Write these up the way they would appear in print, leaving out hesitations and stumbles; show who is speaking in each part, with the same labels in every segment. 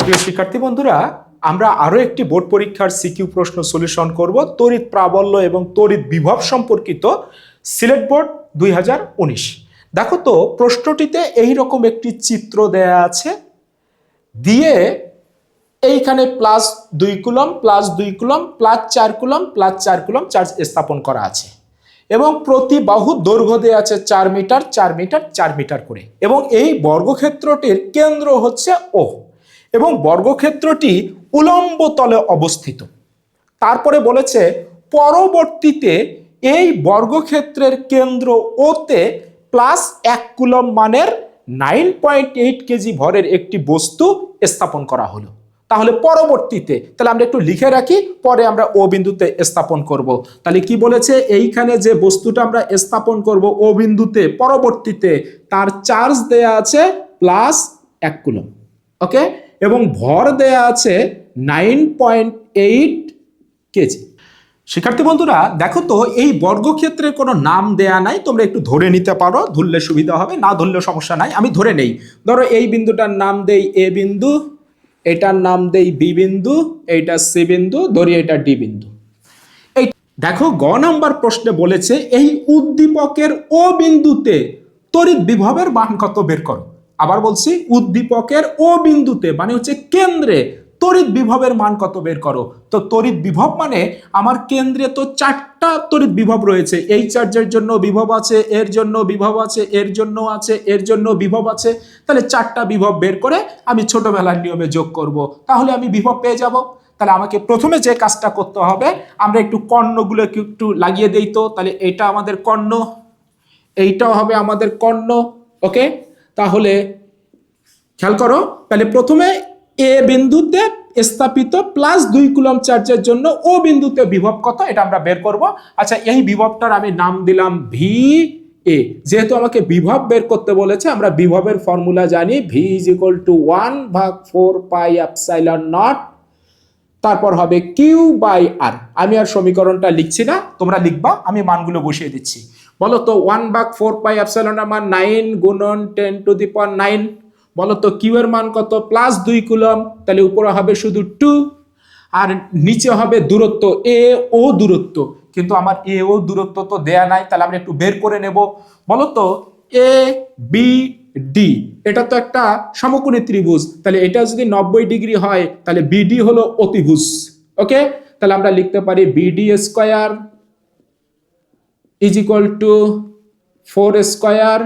Speaker 1: প্রিয় শিক্ষার্থী বন্ধুরা, আমরা আরো একটি বোর্ড পরীক্ষার সিকিউ প্রশ্ন সলিউশন করব তড়িৎ প্রাবল্য এবং তড়িৎ বিভব সম্পর্কিত সিলেট বোর্ড 2019। দেখো তো প্রশ্নটিতে এই রকম একটি চিত্র দেয়া আছে, দিয়ে এইখানে +2 coulomb +2 coulomb +4 coulomb +4 coulomb charge স্থাপন করা আছে এবং প্রতি বাহু দৈর্ঘ্য দেয়া আছে 4 মিটার 4 মিটার 4 মিটার করে, এবং এই বর্গক্ষেত্রটির কেন্দ্র হচ্ছে ও এবং বর্গক্ষেত্রটি উলম্ব তলে অবস্থিত। তারপরে বলেছে পরবর্তীতে এই বর্গক্ষেত্রের কেন্দ্র ওতে +1 কুলম্ব মানের 9.8 কেজি ভরের একটি বস্তু স্থাপন করা হলো। তাহলে পরবর্তীতে, তাহলে আমরা একটু লিখে রাখি, পরে আমরা ও বিন্দুতে স্থাপন করব। তাহলে কি বলেছে, এইখানে যে বস্তুটা আমরা স্থাপন করব ও বিন্দুতে, পরবর্তীতে তার চার্জ দেয়া আছে +1 কুলম্ব, ওকে, এবং ভর দেয়া আছে 9.8 কেজি। শিক্ষার্থী বন্ধুরা দেখো তো, এই বর্গক্ষেত্রের কোনো নাম দেয়া নাই, তোমরা একটু ধরে নিতে পারো, ধরলে সুবিধা হবে, না ধরলেও সমস্যা নাই। আমি ধরে নেই, ধরো এই বিন্দুটার নাম দেই এ বিন্দু, এটার নাম দেই বি বিন্দু, এইটা সি বিন্দু, ধরি এটা ডি বিন্দু। এই দেখো গ নাম্বার প্রশ্নে বলেছে এই উদ্দীপকের ও বিন্দুতে তড়িৎ বিভবের মান কত বের করো। আবার বলছি, উদ্দীপকের ও বিন্দুতে মানে হচ্ছে কেন্দ্রে তড়িৎ বিভবের মান কত বের করো। তো তড়িৎ বিভব মানে আমার কেন্দ্রে তো 4টা তড়িৎ বিভব রয়েছে, এই চার্জের জন্য বিভব আছে, এর জন্য বিভব আছে, এর জন্য আছে, এর জন্য বিভব আছে। তাহলে 4টা বিভব বের করে আমি ছোটবেলার নিয়মে যোগ করব, তাহলে আমি বিভব পেয়ে যাব। তাহলে আমাকে প্রথমে যে কাজটা করতে হবে, আমরা একটু কর্ণগুলো একটু লাগিয়ে দেই। তো তাহলে এটা আমাদের কর্ণ, এইটাও হবে আমাদের কর্ণ, ওকে। তাহলে খেয়াল করো, তাহলে প্রথমে এ বিন্দুতে স্থাপিত +2 কুলম্ব চার্জের জন্য ও বিন্দুতে বিভব কত, এটা আমরা বের করব। আচ্ছা, এই বিভবটার আমি নাম দিলাম ভি এ। যেহেতু আমাকে বিভব বের করতে বলেছে, আমরা বিভবের ফর্মুলা জানি, ভি = 1/4πε0, তারপর হবে Q/R। আমি আর সমীকরণটা লিখছি না, তোমরা লিখবা, আমি মানগুলো বসিয়ে দিচ্ছি। বলো তো 1/4πε মান 9 গুণন 10⁹ বলো তো কিউ এর মান কত, +2 কুলম্ব, তাহলে উপরে হবে শুধু 2, আর নিচে হবে দূরত্ব এ ও দূরত্ব, কিন্তু আমার এ ও দূরত্ব তো দেয়া নাই, তাহলে আমরা একটু বের করে নেব। বলো তো এ বি ডি, এটা তো একটা সমকোণী ত্রিভুজ, তাহলে এটা যদি 90 ডিগ্রি হয়, তাহলে বিডি হলো অতিভুজ, ওকে। তাহলে আমরা লিখতে পারি BD square = 4 square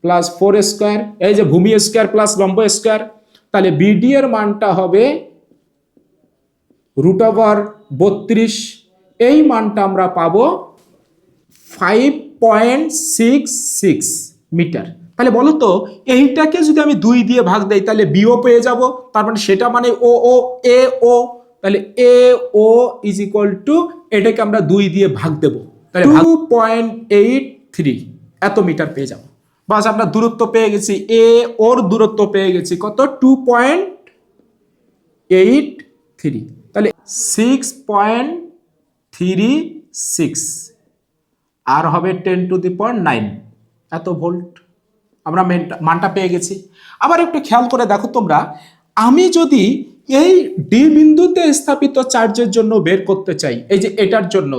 Speaker 1: plus 4 square, এই যে ভূমি স্কয়ার প্লাস লম্ব স্কয়ার। তাহলে বিডি এর মানটা হবে √32, এই মানটা আমরা পাবো 5.66 মিটার। তাহলে বলো তো এইটাকে যদি আমি 2 দিয়ে ভাগ দেই, তাহলে বিও পেয়ে যাব, তার মানে সেটা মানে ও ও এ ও, তাহলে এ ও = এটাকে আমরা 2 দিয়ে ভাগ দেব, তাহলে 2.83 এত মিটার পেয়ে যাব। বাস, আমরা দূরত্ব পেয়ে গেছি, এ ওর দূরত্ব পেয়ে গেছি কত, 2.83, তাহলে 6.36 আর হবে 10⁹ এত ভোল্ট, আমরা মানটা পেয়ে গেছি। আবার একটু খেয়াল করে দেখো তোমরা, আমি যদি এই ডি বিন্দুতে স্থাপিত চার্জের জন্য বের করতে চাই, এই যে এটার জন্য,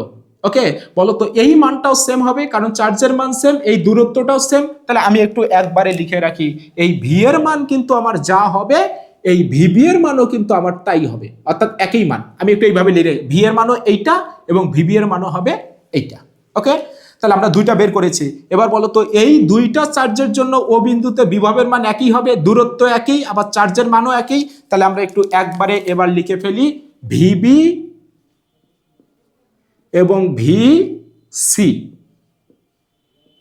Speaker 1: ওকে, বলো তো এই মানটাও সেম হবে, কারণ চার্জের মান সেম, এই দূরত্বটাও সেম। তাহলে আমি একটু একবারে লিখে রাখি, এই ভি এর মান কিন্তু আমার যা হবে, এই ভিবি এর মানও কিন্তু আমার তাই হবে, অর্থাৎ একই মান। আমি একটু এইভাবে লিখে, ভি এর মানও এইটা এবং ভিবি এর মানও হবে এইটা, ওকে। তাহলে আমরা 2টা বের করেছি। এবার বলো তো এই 2টা চার্জের জন্য ও বিন্দুতে বিভবের মান একই হবে, দূরত্ব একই, আবার চার্জের মানও একই। তাহলে আমরা একটু একবারে এবার লিখে ফেলি, ভিবি এবং ভিসি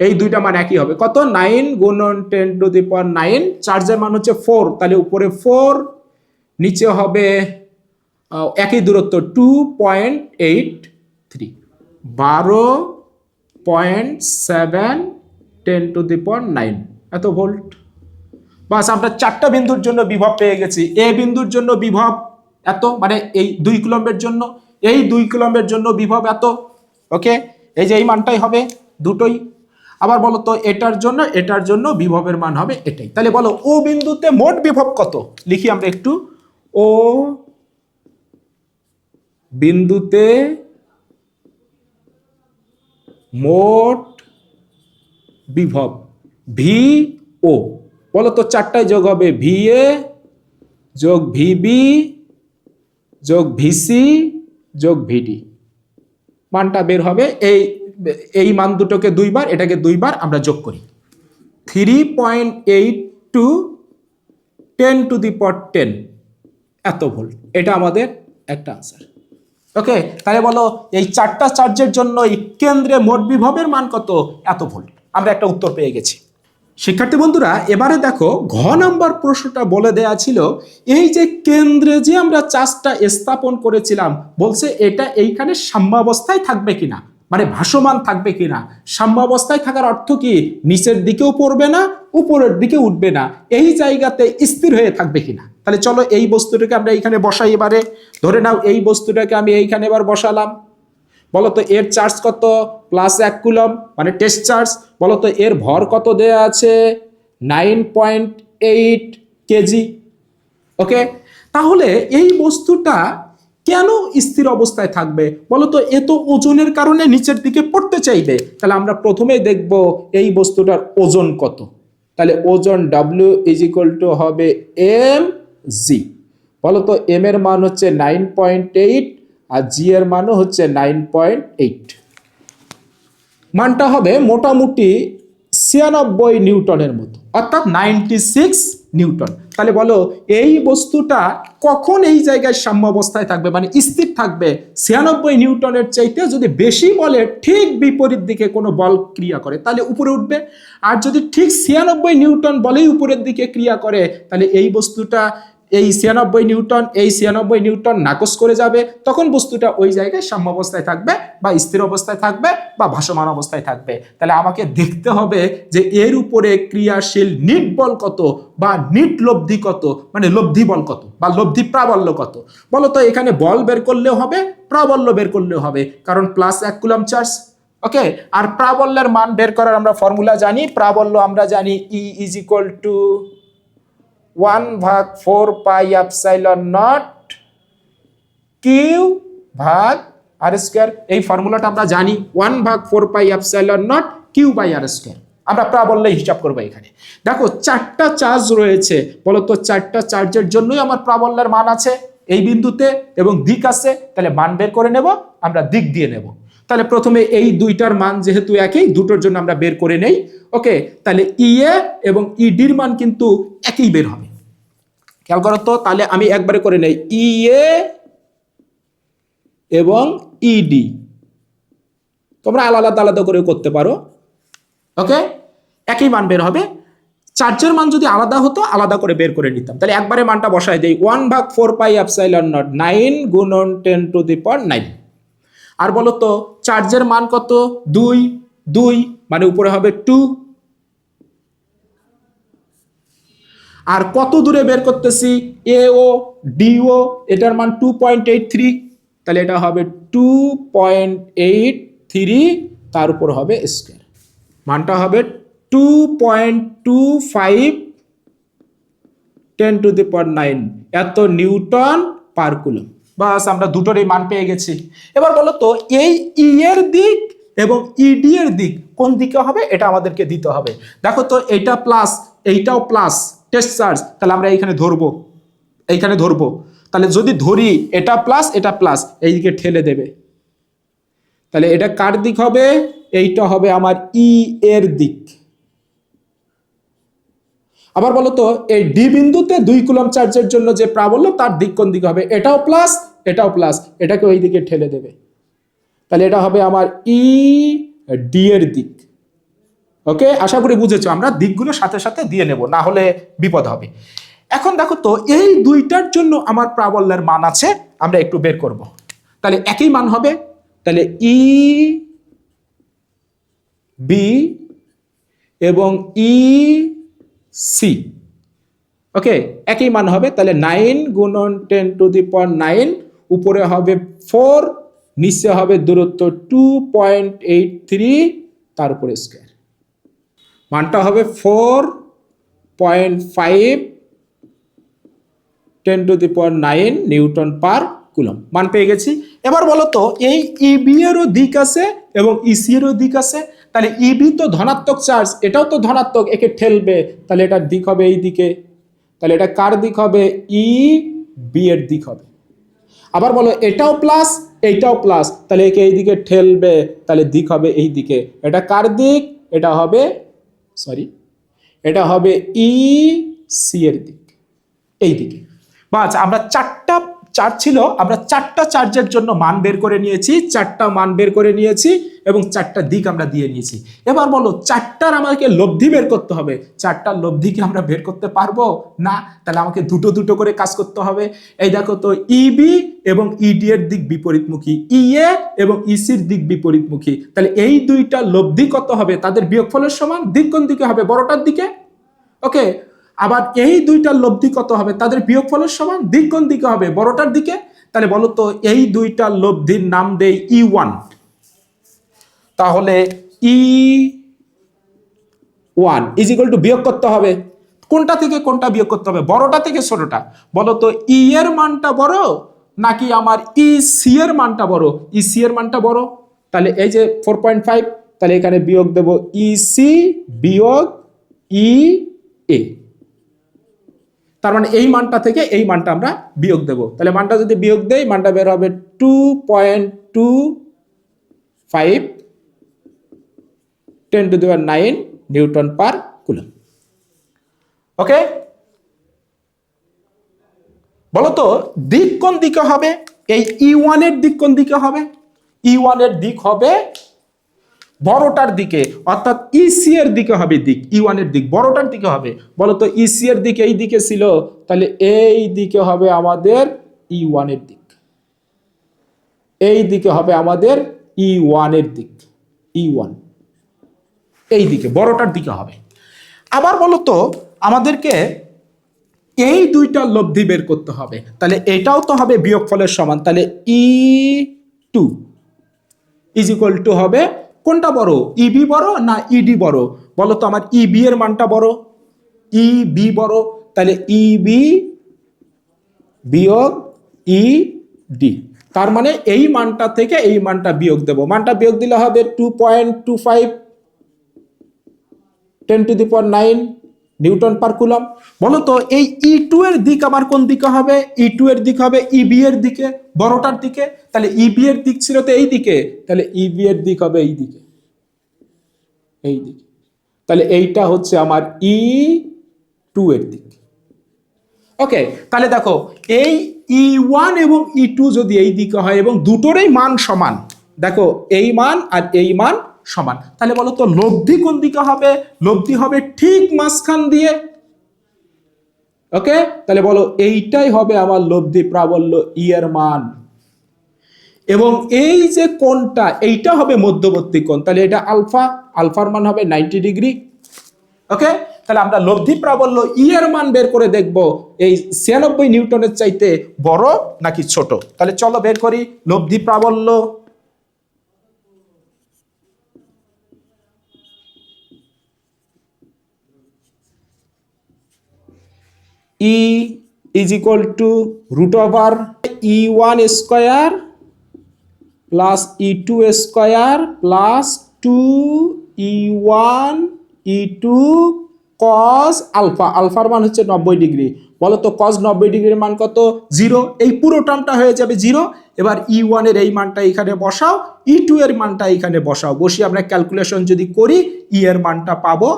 Speaker 1: এই 2টা মান একই হবে, কত, 9 গুণন 10⁹, চার্জের মান হচ্ছে 4, তাহলে উপরে 4, নিচে হবে একই দূরত্ব 2.83, 12.7 10⁹ এত ভোল্ট। বাস, আমরা 4টা বিন্দুর জন্য বিভব পেয়ে গেছি। এ বিন্দুর জন্য বিভব এত, মানে এই 2 কুলম্বের জন্য, এই 2 কুলম্বের জন্য বিভব এত, ওকে। এই যে এই মানটাই হবে দুটোই। আবার বলো তো এটার জন্য বিভবের মান হবে এটাই। তাহলে বলো ও বিন্দুতে মোট বিভব কত, লিখি আমরা একটু। ও বিন্দুতে মোট বিভব ভি ও, বলো তো চারটায় যোগ হবে ভি এ যোগ ভিবি যোগ ভিসি যোগ ভিডি, মানটা বের হবে এই মান দুটোকে দুইবার, এটাকে দুইবার আমরা যোগ করি। 3.82 10⁻10 এত ভোল্ট, এটা আমাদের একটা আনসার। ওকে, তাহলে বলো এই চারটা চার্জের জন্য এই কেন্দ্রে মোট বিভবের মান কত, এত ভোল্ট। আমরা একটা উত্তর পেয়ে গেছি। শিক্ষার্থী বন্ধুরা, এবারে দেখো ঘ নাম্বার প্রশ্নটা বলে দেয়া ছিল এই যে কেন্দ্রে যে আমরা চার্জটা স্থাপন করেছিলাম, বলছে এটা এইখানে সাম্যাবস্থায় থাকবে কিনা, মানে ভাসমান থাকবে কিনা। সাম্যাবস্থায় থাকার অর্থ কি, নিচের দিকেও পড়বে না উপরের দিকে উঠবে না, এই জায়গাতে স্থির হয়ে থাকবে কিনা। তাহলে চলো এই বস্তুটাকে আমরা এইখানে বসাই। এবারে ধরে নাও এই বস্তুটাকে আমি এইখানে এবার বসালাম। বলতো এর চার্জ কত, +1 কুলম, মানে টেস্ট চার্জ। বলতো এর ভর কত দেয়া আছে, 9.8 কেজি। ওকে, তাহলে এই বস্তুটা কেন স্থির অবস্থায় থাকবে, বলতো এ তো ওজনের কারণে নিচের দিকে পড়তে চাইবে। তাহলে আমরা প্রথমেই দেখব এই বস্তুটার ওজন কত। তাহলে ওজন W = হবে mg। বলতো m এর মান হচ্ছে 9.8 আর জি এর মানও হচ্ছে 9.8। মানটা হবে মোটামুটি 96 নিউটনের মতো, অর্থাৎ 96 নিউটন। তাহলে বলো এই বস্তুটা কখন এই জায়গায় সাম্যাবস্থায় থাকবে, মানে স্থির থাকবে, 96 নিউটনের চাইতে যদি বেশি বলের ঠিক বিপরীত দিকে কোনো বল ক্রিয়া করে তাহলে উপরে উঠবে। আর যদি ঠিক 96 নিউটন বলেই উপরের দিকে ক্রিয়া করে তাহলে এই বস্তুটা এই 96 নিউটন নাকচ করে যাবে, তখন বস্তুটা ওই জায়গায় সাম্যাবস্থায় থাকবে বা স্থির অবস্থায় থাকবে বা ভাসমান অবস্থায় থাকবে। তাহলে আমাকে দেখতে হবে যে এর উপরে ক্রিয়াশীল নিট বল কত বা নিট লব্ধি কত, মানে লব্ধি বল কত বা লব্ধি প্রাবল্য কত। বলতো এখানে বল বের করলেও হবে, প্রাবল্য বের করলেও হবে, কারণ +1 কুলম চার্জ। ওকে, আর প্রাবল্যের মান বের করার আমরা ফর্মুলা জানি। প্রাবল্য আমরা জানি E = 1/4πε0 Q/r²। এই ফর্মুলাটা আমরা জানি, 1/4πε0 Q/r²। আমরা প্রাবল্য হিসাব করবো এখানে। দেখো চারটা চার্জ রয়েছে, বলতো চারটা চার্জের জন্যই আমার প্রাবল্যের মান আছে এই বিন্দুতে এবং দিক আছে। তাহলে মান বের করে নেব, আমরা দিক দিয়ে নেব। তাহলে প্রথমে এই দুইটার মান যেহেতু একই, দুটোর জন্য আমরা বের করে নেই। ওকে, তাহলে ইএ এবং ইডির মান কিন্তু একই বের হবে। খেয়াল করো তো, তাহলে আমি একবারে করে নেই, ইএ এবং ইডি, তোমরা আলাদা আলাদা করে করতে পারো। ওকে, একই মান বের হবে। চার্জের মান যদি আলাদা হতো আলাদা করে বের করে নিতাম। তাহলে একবারে মানটা বসাই দেই, 1/4πε0 9 × 10⁹। আর বলো তো চার্জের মান কত, 2 মানে উপরে হবে 2। আর কত দূরে বের করতেছি, এও ডিও, এটার মান 2.83। তাহলে এটা হবে 2.83, তার উপর হবে স্কয়ার, মানটা হবে 2.25 10⁹ এত নিউটন পার কুলম। বাস আমরা দুটোরই মান পেয়ে গেছি। এবার বলো তো এই ই এর দিক এবং ইডি এর দিক কোন দিকে হবে এটা আমাদেরকে দিতে হবে। দেখো তো এটা প্লাস এইটাও প্লাস টেস্ট চার্জ, তাহলে আমরা এইখানে ধরবো। তাহলে যদি ধরি এটা প্লাস এটা প্লাস, এইদিকে ঠেলে দেবে। তাহলে এটা কার দিক হবে, এইটা হবে আমার ই এর দিক। আবার বলো তো এই ডি বিন্দুতে 2 কুলম চার্জের জন্য যে প্রাবল্য তার দিক কোন দিকে হবে, এটাও প্লাস এটাও প্লাস, এটাকে ওই দিকে ঠেলে দেবে। তাহলে এটা হবে আমার ই ডি এর দিক। ওকে, আশা করি বুঝেছো। আমরা দিকগুলো সাথে সাথে দিয়ে নেব, না হলে বিপদ হবে। এখন দেখো তো এই দুইটার জন্য আমার প্রাবল্যের মান আছে, আমরা একটু বের করব। তাহলে একই মান হবে, তাহলে ই বি এবং ই সি, ওকে একই মান হবে। তাহলে 9 × 10⁹, উপরে হবে 4, নিচে হবে দূরত্ব 2.83, তার উপরে স্কয়ার। মানটা হবে 4.5 10⁹ নিউটন পার কুলম। মান পেয়ে গেছি। এবার বলো তো এই ইবি এরও দিক আছে এবং ইসি এরও দিক আছে, তাহলে ইবি তো ধনাত্মক চার্জ, এটাও তো ধনাত্মক, একে ঠেলবে, তাহলে এটার দিক হবে এই দিকে, তাহলে এটা কার দিক হবে? ই বি এর দিক হবে। আবার বলো এটাও প্লাস এইটাও প্লাস, তাহলে একে এই দিকে ঠেলবে, তাহলে দিক হবে এই দিকে। এটা কার দিক? এটা হবে এটা হবে ই সি এর দিক, এই দিকে। বাস, আমরা চারটা চার্জ ছিল, আমরা চারটা চার্জের জন্য মান বের করে নিয়েছি, চারটা মান বের করে নিয়েছি এবং চারটা দিক আমরা দিয়ে নিয়েছি। এবার বলো চারটার আমাকে লব্ধি বের করতে হবে। চারটার লব্ধি কি আমরা বের করতে পারবো না? তাহলে আমাকে দুটো দুটো করে কাজ করতে হবে। এই দেখো তো ইবি এবং ইডি এর দিক বিপরীতমুখী, ইএ এবং ইসির দিক বিপরীতমুখী, তাহলে এই দুইটা লব্ধি কত হবে? তাদের বিয়োগফলের সমান। দিক কোন দিকে হবে? বড়টার দিকে। ওকে, আবার এই দুইটার লব্ধি কত হবে? তাদের বিয়োগফলের সমান। দিক কোন দিকে হবে? বড়টার দিকে। তাহলে বলো তো এই দুইটার লব্ধির নাম দেই ই1। তাহলে ই1 ইজ ইকুয়াল টু, বিয়োগ করতে হবে কোনটা থেকে কোনটা বিয়োগ করতে হবে? বড়টা থেকে ছোটটা। বলো তো ই এর মানটা বড় নাকি আমার ই সি এর মানটা বড়? ই সি এর মানটা বড়। তাহলে এই যে 4.5, তাহলে এখানে বিয়োগ দেব ই সি বিয়োগ ই এ। তার মানে এই মানটা থেকে এই মানটা আমরা বিয়োগ দেব। তাহলে মানটা যদি বিয়োগ দেই, মানটা বের হবে 2.25 10⁹ নিউটন পার কুলম। ওকে, বলো তো দিক কোন দিকে হবে? এই ই1 এর দিক কোন দিকে হবে? ই1 এর দিক হবে বড়টার দিকে, অর্থাৎ ইসি এর দিকে হবে দিক। ই1 এর দিক বড়টার দিকে হবে। বলো তো ইসি এর দিক এই দিকে ছিল, তাহলে এই দিকে হবে আমাদের ই1 এর দিক, এই দিকে হবে আমাদের ই1 এর দিক, ই1 এই দিকে বড়টার দিকে হবে। আবার বলো তো আমাদেরকে এই দুইটার লব্ধি বের করতে হবে, তাহলে এটাও তো হবে বিয়োগফলের সমান। তাহলে ই2 ইজ ইকুয়াল টু হবে কোনটা বড়? ইবি বড় না ইডি বড়? বলো তো আমার ইবি এর মানটা বড়, ইবি বড়, তাহলে ইবি বিয়োগ ইডি। তার মানে এই মানটা থেকে এই মানটা বিয়োগ দেব। মানটা বিয়োগ দিলে হবে 2.25 10⁹ নিউটন পার কুলম। বলো তো এই ই2 এর দিক আমার কোন দিকে হবে? ই2 এর দিক হবে ইবি এর দিকে, বড়টার দিকে। তাহলে ইবি এর দিক ছিল তো এই দিকে, তাহলে ইবি এর দিক হবে এই দিকে, এই দিকে। তাহলে এইটা হচ্ছে আমার ই2 এর দিক। ওকে, তাহলে দেখো এই ই1 এবং ই2 যদি এই দিকে হয় এবং দুটোরই মান সমান, দেখো এই মান আর এই মান সমান, তাহলে বলো তো লব্ধি কোন দিকে হবে? লব্ধি হবে ঠিক মাঝখান দিয়ে। ওকে, তাহলে বলো এইটাই হবে আমার লব্ধি প্রাবল্য ই এর মান, এবং এই যে কোণটা এইটা হবে মধ্যবর্তী কোণ, তাহলে এটা আলফা, আলফার মান হবে 90°। ওকে, তাহলে আমরা লব্ধি প্রাবল্য ই এর মান বের করে দেখব এই 96 নিউটনের চাইতে বড় নাকি ছোট। তাহলে চলো বের করি লব্ধি প্রাবল্য। ই ইজ ইকুয়াল টু √ই1 স্কয়ার প্লাস ই2 স্কয়ার প্লাস 2ই1 ই2 কস আলফা। আলফার মান হচ্ছে 90°। বলো তো কস 90°-র মান কত? 0। এই পুরো টার্মটা হয়ে যাবে 0। এবার ই1 এর এই মানটা এখানে বসাও, ই2 এর মানটা এখানে বসাও, বসিয়ে আমরা ক্যালকুলেশন যদি করি ই এর মানটা পাবো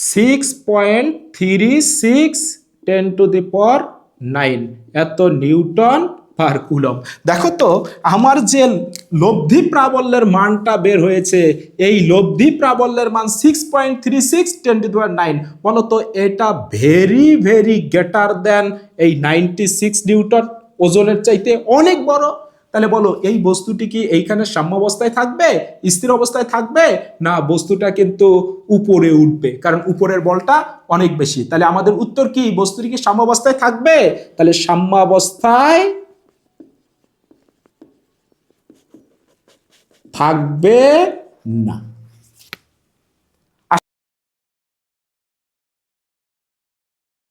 Speaker 1: 6.36 10⁹ এত নিউটন পার কুলম। দেখো তো আমার যে লব্ধি প্রাবল্যের মানটা বের হয়েছে, এই লব্ধি প্রাবল্যের মান 6.36 10⁹। বলো তো এটা ভেরি ভেরি গ্রেটার দেন এই 96 নিউটন, ওজনের চাইতে অনেক বড়। তাহলে বলো এই বস্তুটি কি এইখানে সাম্যাবস্থায় থাকবে, স্থির অবস্থায় থাকবে, না বস্তুটা কিন্তু উপরে উঠবে? কারণ উপরের বলটা অনেক বেশি। তাহলে আমাদের উত্তর কি, বস্তুটি কি সাম্যাবস্থায় থাকবে? তাহলে সাম্যাবস্থায় থাকবে না।